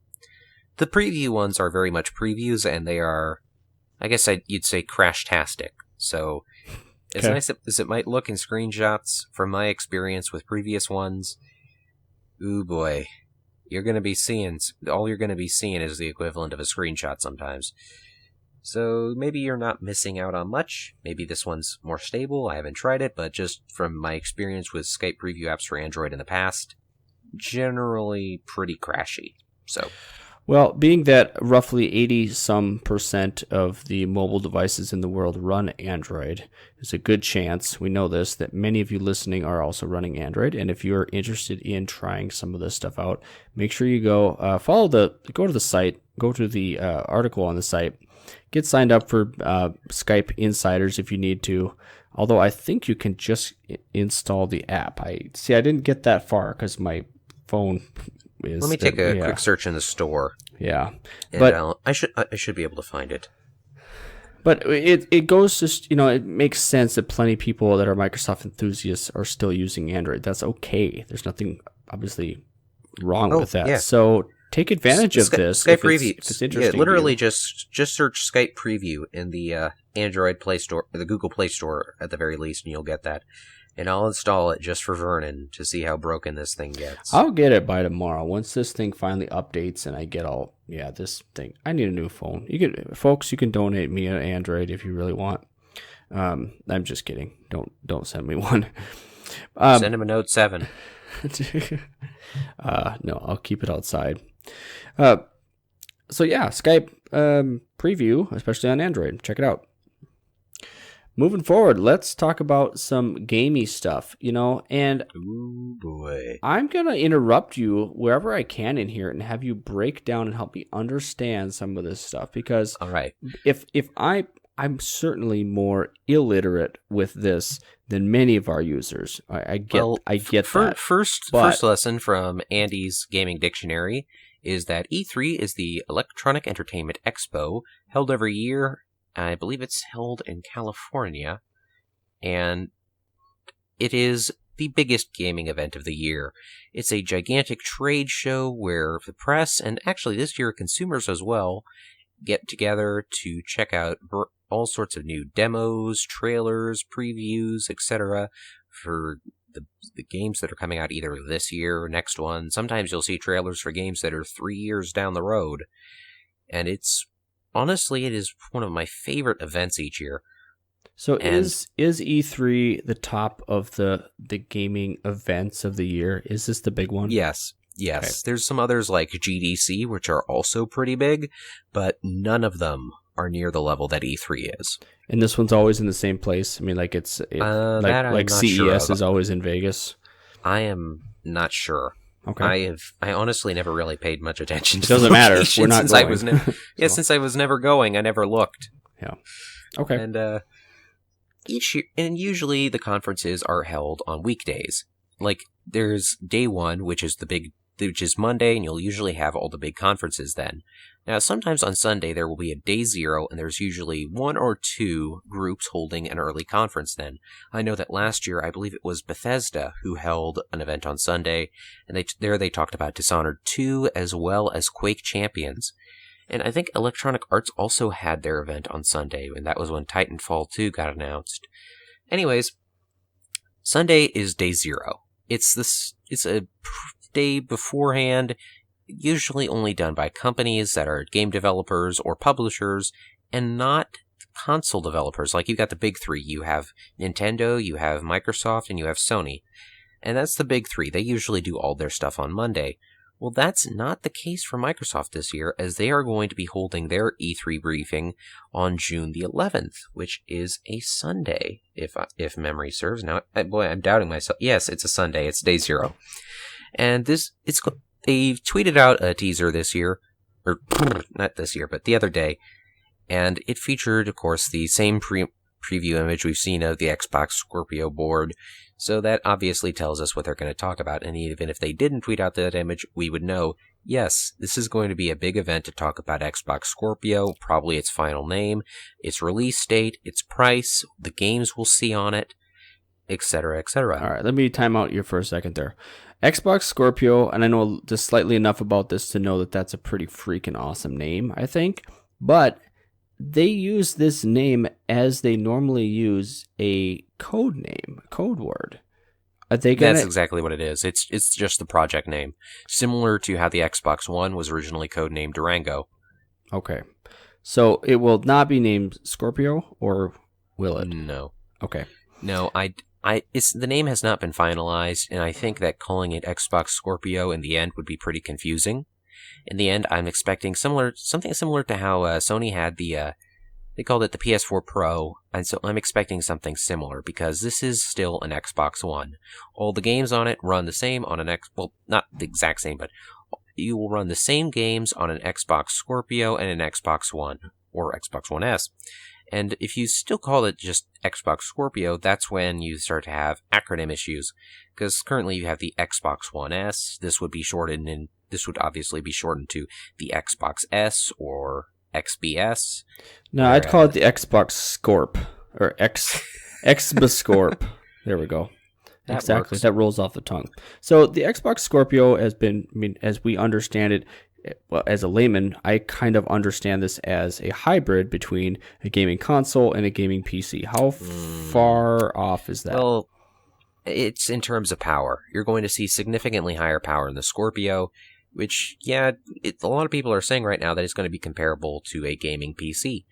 preview ones are very much previews, and they are, I guess you'd say, crash-tastic. So as nice as it might look in screenshots, from my experience with previous ones, ooh boy, all you're going to be seeing is the equivalent of a screenshot sometimes. So maybe you're not missing out on much. Maybe this one's more stable. I haven't tried it, but just from my experience with Skype preview apps for Android in the past, generally pretty crashy. So, well, being that roughly 80% of the mobile devices in the world run Android, there's a good chance, we know this, that many of you listening are also running Android. And if you're interested in trying some of this stuff out, make sure you go go to the site, go to the article on the site, get signed up for Skype Insiders if you need to. Although I think you can just install the app. I didn't get that far because my phone is... Let me take a quick search in the store. Yeah. And but I should be able to find it. But it goes to, it makes sense that plenty of people that are Microsoft enthusiasts are still using Android. That's okay. There's nothing obviously wrong with that. Yeah. So take advantage of this. Skype Preview. If it's interesting. Literally just search Skype Preview in the Android Play Store, the Google Play Store at the very least, and you'll get that. And I'll install it just for Vernon to see how broken this thing gets. I'll get it by tomorrow. Once this thing finally updates and I get this thing. I need a new phone. You can donate me an Android if you really want. I'm just kidding. Don't send me one. Send him a Note 7. No, I'll keep it outside. So yeah, Skype preview, especially on Android. Check it out. Moving forward, let's talk about some gamey stuff, and ooh boy. I'm going to interrupt you wherever I can in here and have you break down and help me understand some of this stuff, because all right. if I'm certainly more illiterate with this than many of our users. I get that. First lesson from Andy's Gaming Dictionary is that E3 is the Electronic Entertainment Expo held every year. I believe it's held in California, and it is the biggest gaming event of the year. It's a gigantic trade show where the press, and actually this year consumers as well, get together to check out all sorts of new demos, trailers, previews, etc. for the games that are coming out either this year or next one. Sometimes you'll see trailers for games that are 3 years down the road, and honestly, it is one of my favorite events each year. So is E3 the top of the gaming events of the year? Is this the big one? Yes. Okay. There's some others like GDC, which are also pretty big, but none of them are near the level that E3 is. And this one's always in the same place? I mean, like CES is always in Vegas? I am not sure. Okay. I honestly never really paid much attention to it. Doesn't matter. We're not going. Since I was never going, I never looked. Yeah. Okay. And each year, and usually the conferences are held on weekdays. Like there's day one, which is Monday, and you'll usually have all the big conferences then. Now, sometimes on Sunday there will be a day zero, and there's usually 1 or 2 groups holding an early conference then. I know that last year, I believe it was Bethesda who held an event on Sunday, and they talked about Dishonored 2 as well as Quake Champions. And I think Electronic Arts also had their event on Sunday, and that was when Titanfall 2 got announced. Anyways, Sunday is day zero. It's a day beforehand, usually only done by companies that are game developers or publishers and not console developers. Like you've got the big three. You have Nintendo, you have Microsoft, and you have Sony. And that's the big three. They usually do all their stuff on Monday. Well, that's not the case for Microsoft this year, as they are going to be holding their E3 briefing on June the 11th, which is a Sunday, if memory serves. Now, boy, I'm doubting myself. Yes, it's a Sunday. It's day zero. And they tweeted out a teaser this year, or not this year, but the other day, and it featured, of course, the same preview image we've seen of the Xbox Scorpio board, so that obviously tells us what they're going to talk about, and even if they didn't tweet out that image, we would know, yes, this is going to be a big event to talk about Xbox Scorpio, probably its final name, its release date, its price, the games we'll see on it, etc., etc. All right, let me time out you for a second there. Xbox Scorpio, and I know just slightly enough about this to know that that's a pretty freaking awesome name, I think. But they use this name as they normally use a code name, code word. Are they gonna... That's exactly what it is. It's just the project name. Similar to how the Xbox One was originally codenamed Durango. Okay. So it will not be named Scorpio, or will it? No. Okay. No, the name has not been finalized, and I think that calling it Xbox Scorpio in the end would be pretty confusing. In the end, I'm expecting something similar to how Sony had they called it the PS4 Pro, and so I'm expecting something similar, because this is still an Xbox One. All the games on it run the same on well, not the exact same, but you will run the same games on an Xbox Scorpio and an Xbox One, or Xbox One S. And if you still call it just Xbox Scorpio, that's when you start to have acronym issues. Because currently you have the Xbox One S. This would obviously be shortened to the Xbox S or XBS. No, I'd call it the Xbox Scorp, or Xbascorp. There we go. Exactly. That rolls off the tongue. So the Xbox Scorpio has been, as we understand it, well, as a layman, I kind of understand this as a hybrid between a gaming console and a gaming PC. How far off is that? Well, it's in terms of power. You're going to see significantly higher power in the Scorpio, which, a lot of people are saying right now that it's going to be comparable to a gaming PC.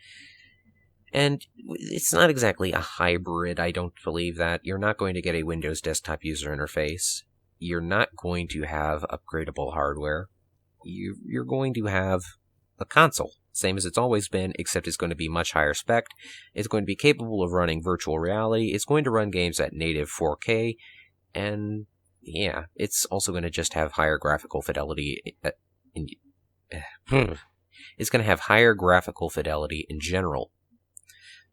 And it's not exactly a hybrid, I don't believe that. You're not going to get a Windows desktop user interface. You're not going to have upgradable hardware. You're going to have a console, same as it's always been, except it's going to be much higher spec. It's going to be capable of running virtual reality. It's going to run games at native 4K, and it's also going to just have higher graphical fidelity. It's going to have higher graphical fidelity in general.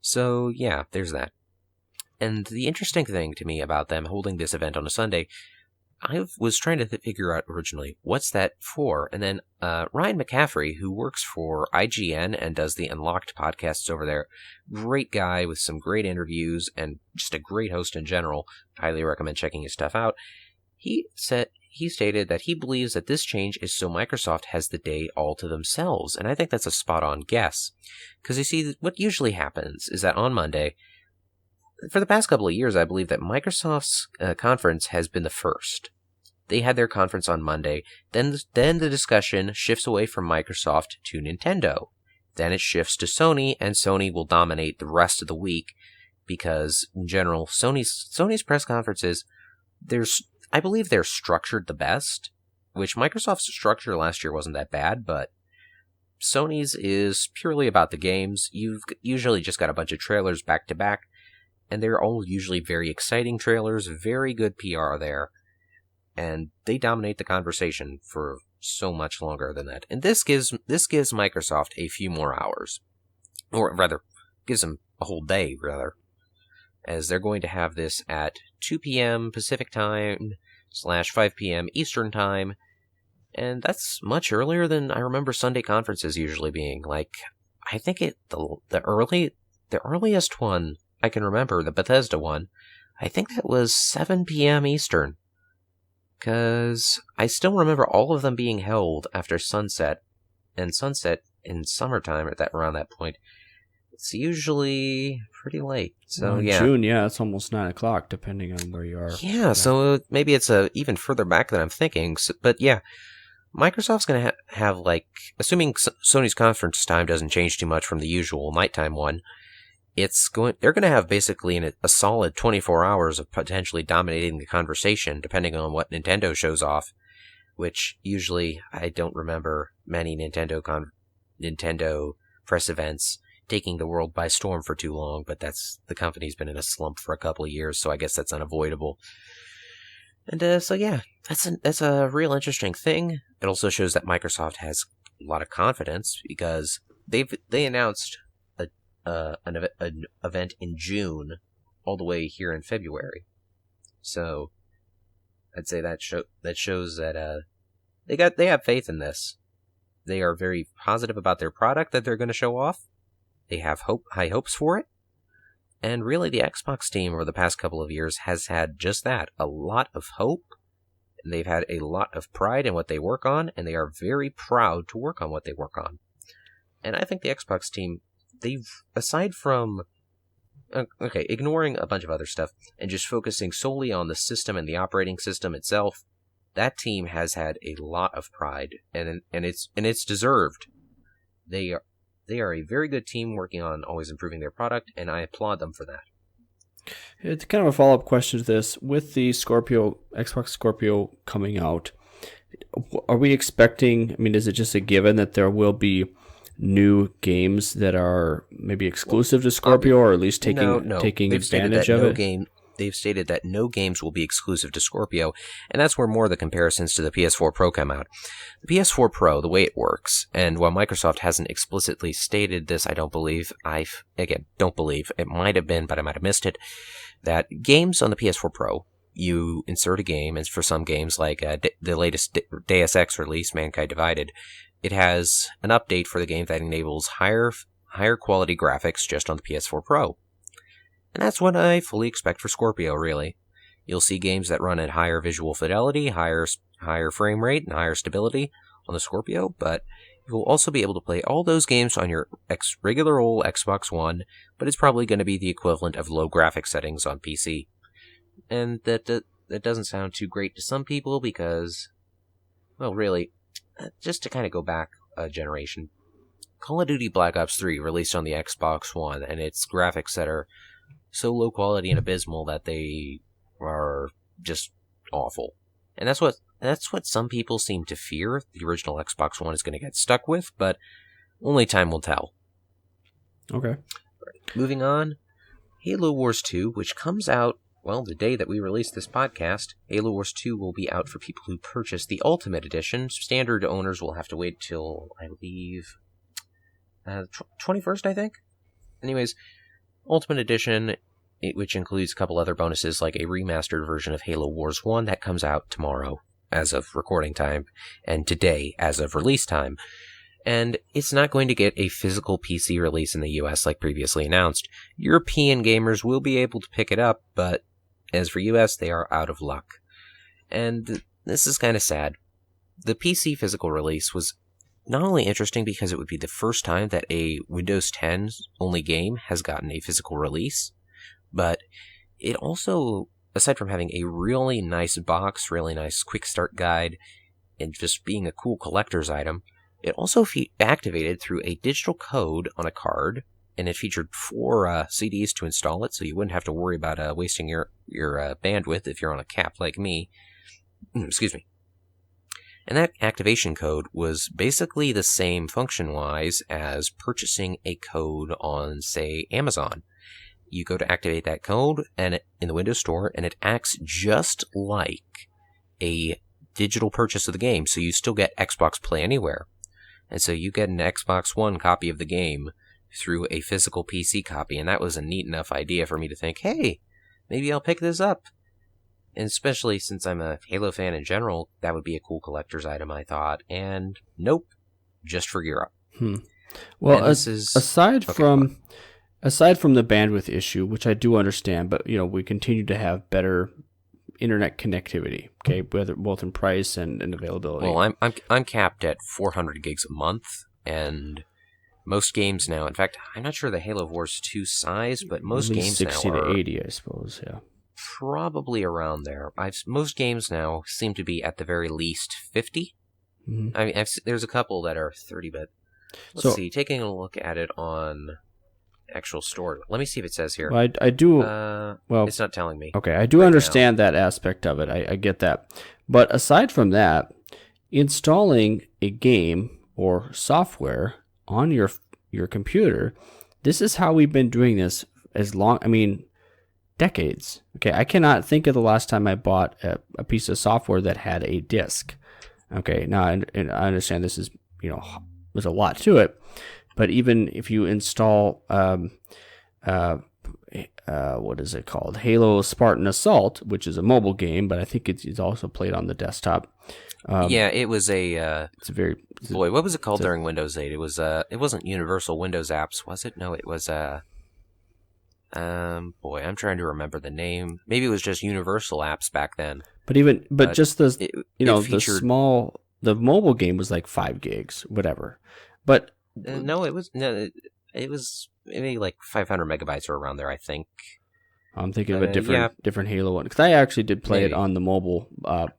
So there's that. And the interesting thing to me about them holding this event on a Sunday, I was trying to figure out originally, what's that for? And then Ryan McCaffrey, who works for IGN and does the Unlocked podcasts over there, great guy with some great interviews and just a great host in general, highly recommend checking his stuff out. He stated that he believes that this change is so Microsoft has the day all to themselves, and I think that's a spot-on guess. Because you see, what usually happens is that on Monday, for the past couple of years, I believe that Microsoft's conference has been the first. They had their conference on Monday, then the discussion shifts away from Microsoft to Nintendo. Then it shifts to Sony, and Sony will dominate the rest of the week, because, in general, Sony's press conferences, I believe they're structured the best, which Microsoft's structure last year wasn't that bad, but Sony's is purely about the games. You've usually just got a bunch of trailers back to back, and they're all usually very exciting trailers, very good PR there, and they dominate the conversation for so much longer than that. And this gives Microsoft a few more hours, or rather, gives them a whole day, rather, as they're going to have this at 2 p.m. Pacific time / 5 p.m. Eastern time, and that's much earlier than I remember Sunday conferences usually being. Like, I think the earliest one I can remember, the Bethesda one, I think that was 7 p.m. Eastern, because I still remember all of them being held after sunset, and sunset in summertime around that point, it's usually pretty late. So in June, it's almost 9 o'clock, depending on where you are. Yeah, so maybe it's even further back than I'm thinking. So, but Microsoft's going to have, like, assuming Sony's conference time doesn't change too much from the usual nighttime one, they're going to have basically a solid 24 hours of potentially dominating the conversation, depending on what Nintendo shows off, which usually I don't remember many Nintendo press events taking the world by storm for too long, but the company's been in a slump for a couple of years, so I guess that's unavoidable. And so yeah, that's a real interesting thing. It also shows that Microsoft has a lot of confidence because they announced an event in June all the way here in February. So I'd say that shows that they have faith in this. They are very positive about their product that they're going to show off. They have high hopes for it. And really, the Xbox team over the past couple of years has had just that, a lot of hope. And they've had a lot of pride in what they work on, and they are very proud to work on what they work on. And I think the Xbox team, aside from, ignoring a bunch of other stuff, and just focusing solely on the system and the operating system itself, that team has had a lot of pride, and it's deserved. They are a very good team working on always improving their product, and I applaud them for that. It's kind of a follow-up question to this. With the Xbox Scorpio coming out, are we expecting, is it just a given that there will be new games that are maybe exclusive to Scorpio, or at least taking advantage of it? They've stated that no games will be exclusive to Scorpio, and that's where more of the comparisons to the PS4 Pro come out. The PS4 Pro, the way it works, and while Microsoft hasn't explicitly stated this, I don't believe, it might have been, but I might have missed it, that games on the PS4 Pro, you insert a game, and for some games, like the latest Deus Ex release, Mankind Divided, it has an update for the game that enables higher quality graphics just on the PS4 Pro. And that's what I fully expect for Scorpio, really. You'll see games that run at higher visual fidelity, higher frame rate, and higher stability on the Scorpio, but you will also be able to play all those games on your regular old Xbox One, but it's probably going to be the equivalent of low graphics settings on PC. And that doesn't sound too great to some people because, well, really, just to kind of go back a generation, Call of Duty Black Ops 3 released on the Xbox One, and its graphics that are so low quality and abysmal that they are just awful. And that's what some people seem to fear the original Xbox One is going to get stuck with, but only time will tell. Okay. Moving on, Halo Wars 2, which comes out, well, the day that we release this podcast. Halo Wars 2 will be out for people who purchase the Ultimate Edition. Standard owners will have to wait till, I believe, 21st, I think? Anyways, Ultimate Edition, which includes a couple other bonuses like a remastered version of Halo Wars 1 that comes out tomorrow as of recording time, and today as of release time. And it's not going to get a physical PC release in the US like previously announced. European gamers will be able to pick it up, but as for US, they are out of luck. And this is kind of sad. The PC physical release was not only interesting because it would be the first time that a Windows 10 only game has gotten a physical release, but it also, aside from having a really nice box, really nice quick start guide, and just being a cool collector's item, it also activated through a digital code on a card, and it featured 4 CDs to install it, so you wouldn't have to worry about wasting your bandwidth if you're on a cap like me. Excuse me. And that activation code was basically the same function-wise as purchasing a code on, say, Amazon. You go to activate that code in the Windows Store, and it acts just like a digital purchase of the game, so you still get Xbox Play Anywhere. And so you get an Xbox One copy of the game through a physical PC copy, and that was a neat enough idea for me to think, hey, maybe I'll pick this up. And especially since I'm a Halo fan in general, that would be a cool collector's item, I thought. And nope, just for Europe. Well, aside from the bandwidth issue, which I do understand, but we continue to have better internet connectivity, okay, both in price and availability. Well, I'm capped at 400 gigs a month, and most games now. In fact, I'm not sure the Halo Wars 2 size, but most games 60 now are to 80, I suppose. Yeah, probably around there. Most games now seem to be at the very least 50. Mm-hmm. I mean, there's a couple that are 30, but let's see. Taking a look at it on actual store. Let me see if it says here. Well, I do. It's not telling me. Okay, I do understand that aspect of it. I get that. But aside from that, installing a game or software on your computer, this is how we've been doing this as long. decades. Okay, I cannot think of the last time I bought a piece of software that had a disk. Okay, now and I understand this is, there's a lot to it, but even if you install what is it called? Halo Spartan Assault, which is a mobile game, but I think it's also played on the desktop. It was boy, what was it called during Windows 8? It was it wasn't Universal Windows Apps, was it? No, it was boy, I'm trying to remember the name. Maybe it was just Universal Apps back then. But just the featured, the mobile game was like 5 gigs, whatever. But it was maybe like 500 megabytes or around there, I think. I'm thinking of a different Halo one, because I actually did play it on the mobile,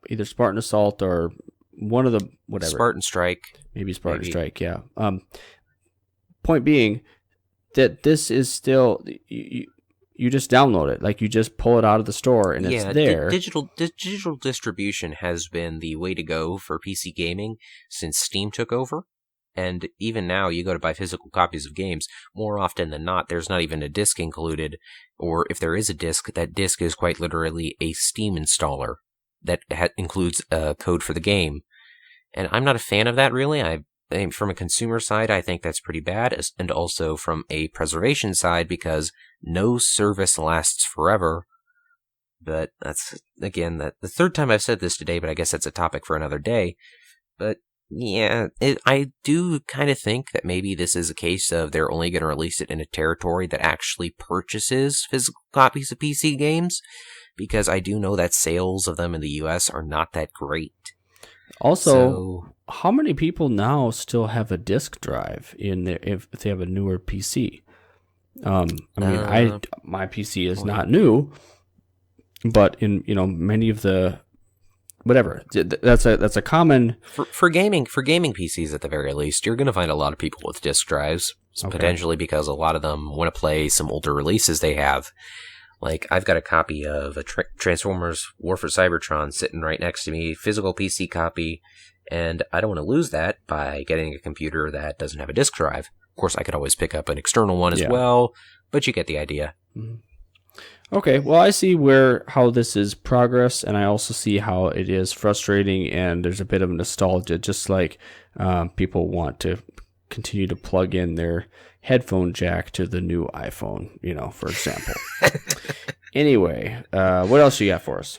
either Spartan Assault or one of the whatever. Spartan Strike. Maybe Spartan Strike, yeah. Point being that this is still you just download it, like you just pull it out of the store and it's there. Digital distribution has been the way to go for PC gaming since Steam took over. And even now, you go to buy physical copies of games, more often than not, there's not even a disc included, or if there is a disc, that disc is quite literally a Steam installer that includes a code for the game. And I'm not a fan of that, really. From a consumer side, I think that's pretty bad, and also from a preservation side, because no service lasts forever. But that's, again, the third time I've said this today, but I guess that's a topic for another day. But yeah, I do kind of think that maybe this is a case of they're only going to release it in a territory that actually purchases physical copies of PC games, because I do know that sales of them in the US are not that great. Also, how many people now still have a disk drive in there if they have a newer PC? My PC is not new, but in many of the whatever, that's a common for gaming PCs at the very least. You're going to find a lot of people with disk drives, potentially because a lot of them want to play some older releases they have. Like, I've got a copy of a Transformers War for Cybertron sitting right next to me, physical PC copy, and I don't want to lose that by getting a computer that doesn't have a disk drive. Of course, I could always pick up an external one as well, but you get the idea. Mm-hmm. Okay, well, I see how this is progress, and I also see how it is frustrating, and there's a bit of nostalgia, just like people want to continue to plug in their headphone jack to the new iPhone, for example. Anyway, what else you got for us?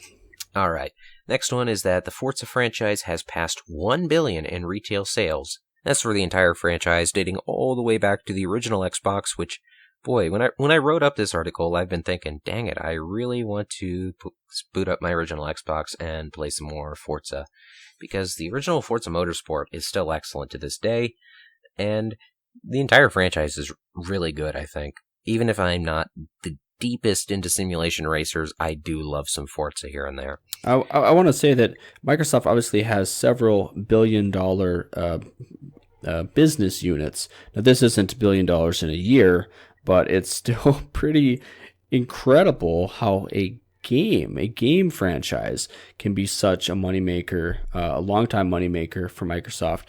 All right. Next one is that the Forza franchise has passed 1 billion in retail sales. That's for the entire franchise, dating all the way back to the original Xbox, which, boy, when I wrote up this article, I've been thinking, dang it, I really want to boot up my original Xbox and play some more Forza, because the original Forza Motorsport is still excellent to this day, and the entire franchise is really good, I think. Even if I'm not the deepest into simulation racers, I do love some Forza here and there. I want to say that Microsoft obviously has several billion-dollar business units. Now, this isn't $1 billion in a year, but it's still pretty incredible how a game franchise can be such a moneymaker, a long-time moneymaker for Microsoft.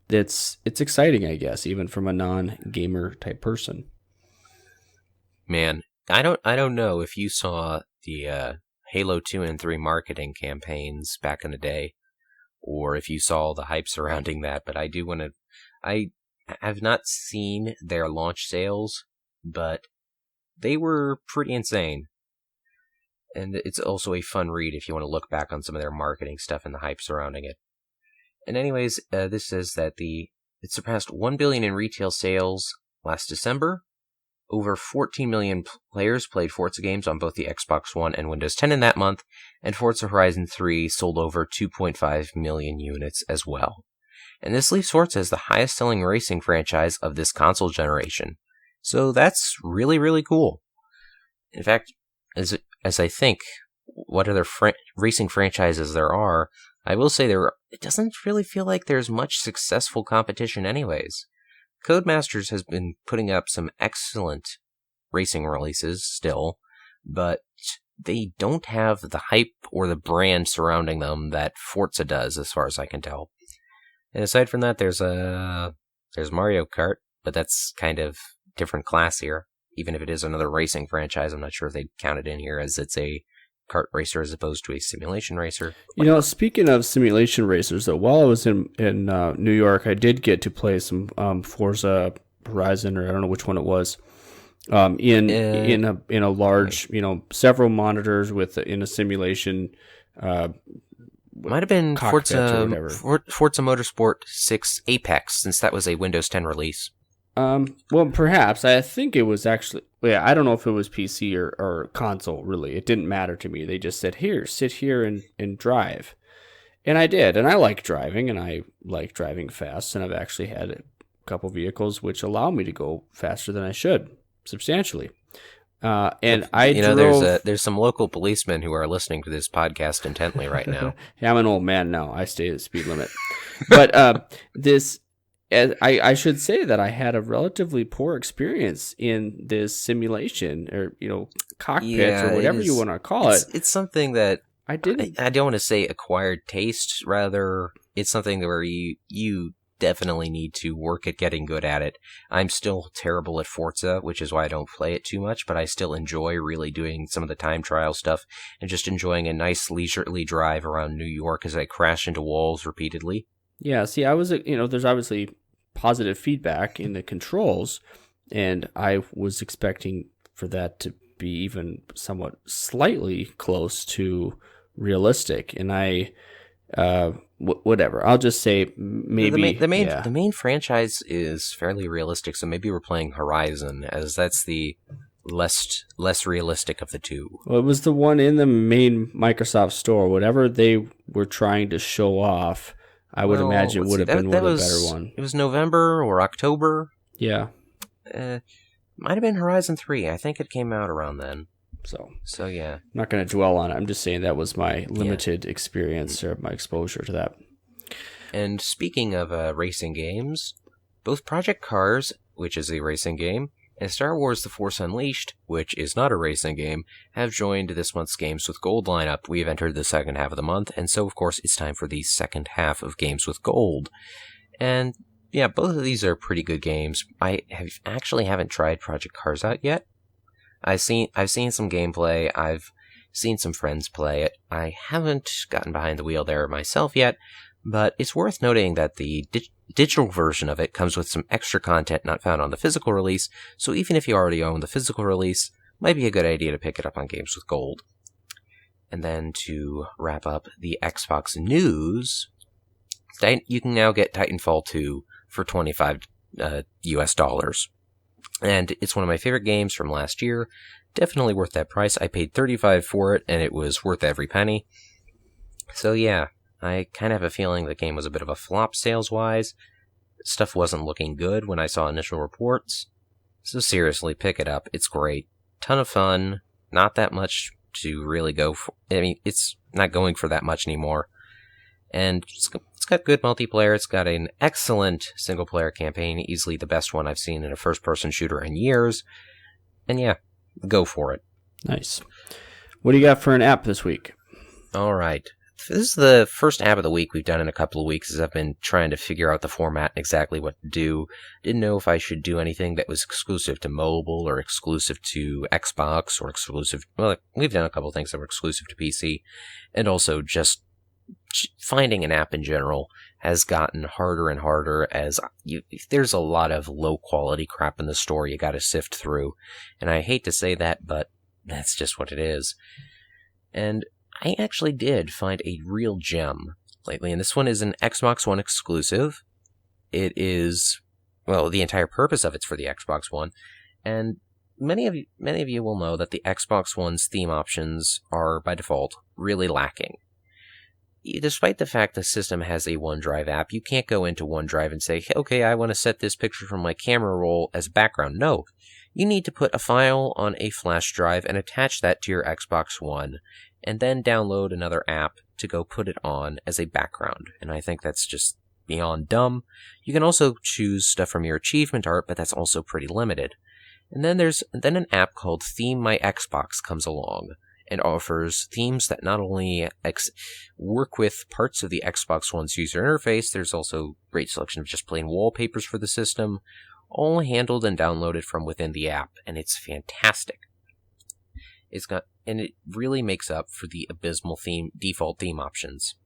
It's exciting, I guess, even from a non-gamer type person. Man, I don't know if you saw the Halo 2 and 3 marketing campaigns back in the day, or if you saw the hype surrounding that, but I have not seen their launch sales, but they were pretty insane. And it's also a fun read if you want to look back on some of their marketing stuff and the hype surrounding it. And anyways, this says that it surpassed 1 billion in retail sales last December. Over 14 million players played Forza games on both the Xbox One and Windows 10 in that month, and Forza Horizon 3 sold over 2.5 million units as well. And this leaves Forza as the highest-selling racing franchise of this console generation. So that's really, really cool. In fact, as I think what other racing franchises there are, I will say it doesn't really feel like there's much successful competition anyways. Codemasters has been putting up some excellent racing releases still, but they don't have the hype or the brand surrounding them that Forza does, as far as I can tell. And aside from that, there's Mario Kart, but that's kind of different class here. even if it is another racing franchise. I'm not sure if they'd count it in here as it's a kart racer as opposed to a simulation racer. Speaking of simulation racers, though, while I was in New York, I did get to play some Forza Horizon, or I don't know which one it was, in a large, several monitors in a simulation. Might have been Forza Motorsport 6 Apex, since that was a Windows 10 release. Well, perhaps. I think it was actually... Yeah, I don't know if it was PC or console, really. It didn't matter to me. They just said, here, sit here and drive. And I did. And I like driving, and I like driving fast. And I've actually had a couple vehicles which allow me to go faster than I should, substantially. And I drove... There's some local policemen who are listening to this podcast intently right now. Yeah, I'm an old man now. I stay at the speed limit. But I should say that I had a relatively poor experience in this simulation, or cockpits, or whatever you want to call it. It's something that I didn't. I don't want to say acquired taste. Rather, it's something where you definitely need to work at getting good at it. I'm still terrible at Forza, which is why I don't play it too much. But I still enjoy really doing some of the time trial stuff and just enjoying a nice leisurely drive around New York as I crash into walls repeatedly. Yeah. See, I was there's obviously positive feedback in the controls, and I was expecting for that to be even somewhat slightly close to realistic, and whatever, I'll just say maybe the main franchise is fairly realistic, so maybe we're playing Horizon, as that's the less realistic of the two. Well, it was the one in the main Microsoft store. Whatever they were trying to show off, I would imagine would have been one of the better one. It was November or October. Yeah. Might have been Horizon 3. I think it came out around then. So yeah. I'm not going to dwell on it. I'm just saying that was my limited experience, or my exposure to that. And speaking of racing games, both Project Cars, which is a racing game, and Star Wars The Force Unleashed, which is not a racing game, have joined this month's Games with Gold lineup. We have entered the second half of the month, and so, of course, it's time for the second half of Games with Gold. And, yeah, both of these are pretty good games. I haven't tried Project Cars out yet. I've seen some gameplay. I've seen some friends play it. I haven't gotten behind the wheel there myself yet, but it's worth noting that the digital version of it comes with some extra content not found on the physical release, so even if you already own the physical release, might be a good idea to pick it up on Games with Gold. And then to wrap up the Xbox news, you can now get Titanfall 2 for $25 US. And it's one of my favorite games from last year. Definitely worth that price. I paid $35 for it, and it was worth every penny. So yeah, I kind of have a feeling the game was a bit of a flop sales-wise. Stuff wasn't looking good when I saw initial reports. So seriously, pick it up. It's great. Ton of fun. Not that much to really go for. I mean, it's not going for that much anymore. And it's got good multiplayer. It's got an excellent single-player campaign. Easily the best one I've seen in a first-person shooter in years. And yeah, go for it. Nice. What do you got for an app this week? All right. This is the first app of the week we've done in a couple of weeks, as I've been trying to figure out the format and exactly what to do. Didn't know if I should do anything that was exclusive to mobile or exclusive to Xbox or exclusive... Well, we've done a couple of things that were exclusive to PC. And also just finding an app in general has gotten harder and harder, as there's a lot of low-quality crap in the store you gotta sift through. And I hate to say that, but that's just what it is. And I actually did find a real gem lately, and this one is an Xbox One exclusive. It is, well, the entire purpose of it's for the Xbox One, and many of you will know that the Xbox One's theme options are, by default, really lacking. Despite the fact the system has a OneDrive app, you can't go into OneDrive and say, okay, I want to set this picture from my camera roll as background. No. You need to put a file on a flash drive and attach that to your Xbox One, and then download another app to go put it on as a background. And I think that's just beyond dumb. You can also choose stuff from your achievement art, but that's also pretty limited. And then there's an app called Theme My Xbox comes along and offers themes that not only work with parts of the Xbox One's user interface, there's also a great selection of just plain wallpapers for the system, all handled and downloaded from within the app, and it's fantastic. And it really makes up for the abysmal default theme options,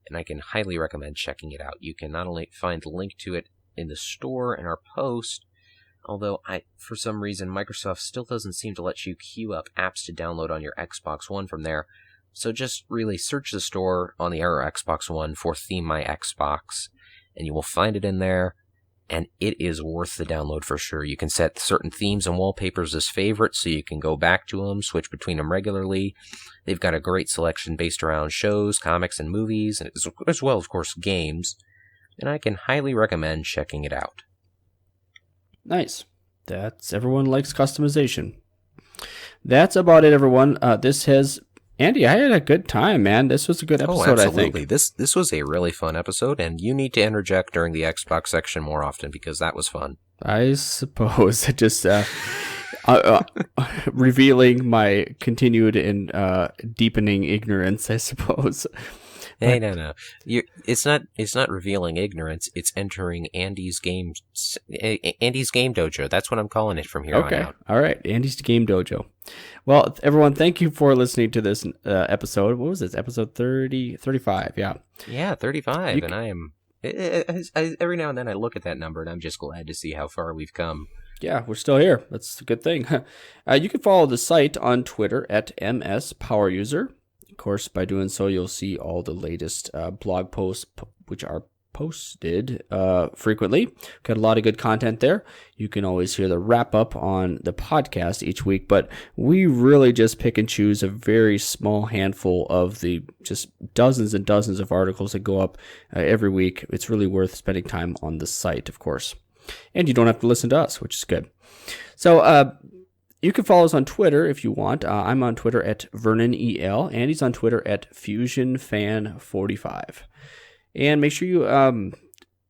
and I can highly recommend checking it out. You can not only find the link to it in the store in our post, although for some reason Microsoft still doesn't seem to let you queue up apps to download on your Xbox One from there. So just really search the store on the Xbox One for Theme My Xbox, and you will find it in there, and it is worth the download for sure. You can set certain themes and wallpapers as favorites, so you can go back to them, switch between them regularly. They've got a great selection based around shows, comics, and movies, as well, of course, games, and I can highly recommend checking it out. Nice. Everyone likes customization. That's about it, everyone. Andy, I had a good time, man. This was a good episode, absolutely. I think. This was a really fun episode, and you need to interject during the Xbox section more often because that was fun. I suppose. Just revealing my continued and deepening ignorance, I suppose. Hey, no. It's not revealing ignorance. It's entering Andy's game dojo. That's what I'm calling it from here on out. All right. Andy's Game Dojo. Well, everyone, thank you for listening to this episode. What was this? Episode 35. Yeah. Yeah, 35. And I am... every now and then I look at that number and I'm just glad to see how far we've come. Yeah, we're still here. That's a good thing. You can follow the site on Twitter at MSPowerUser. Of course, by doing so, you'll see all the latest blog posts, which are posted frequently. Got a lot of good content there. You can always hear the wrap up on the podcast each week, but we really just pick and choose a very small handful of the just dozens and dozens of articles that go up every week. It's really worth spending time on the site, of course. And you don't have to listen to us, which is good. So, you can follow us on Twitter if you want. I'm on Twitter at VernonEL. Andy's on Twitter at FusionFan45. And make sure you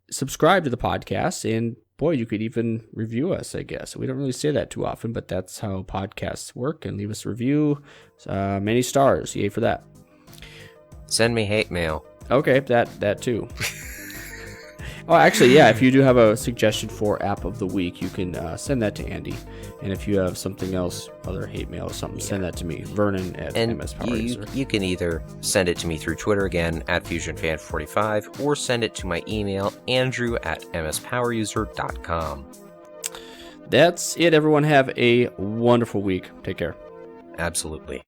subscribe to the podcast. And boy, you could even review us, I guess. We don't really say that too often, but that's how podcasts work. And leave us a review. Many stars. Yay for that. Send me hate mail. Okay, that too. Oh, actually, yeah, if you do have a suggestion for app of the week, you can send that to Andy. And if you have something else, other hate mail or something, send that to me, Vernon at MSPowerUser. You can either send it to me through Twitter again, at FusionFan45, or send it to my email, Andrew at MSPowerUser.com. That's it, everyone. Have a wonderful week. Take care. Absolutely.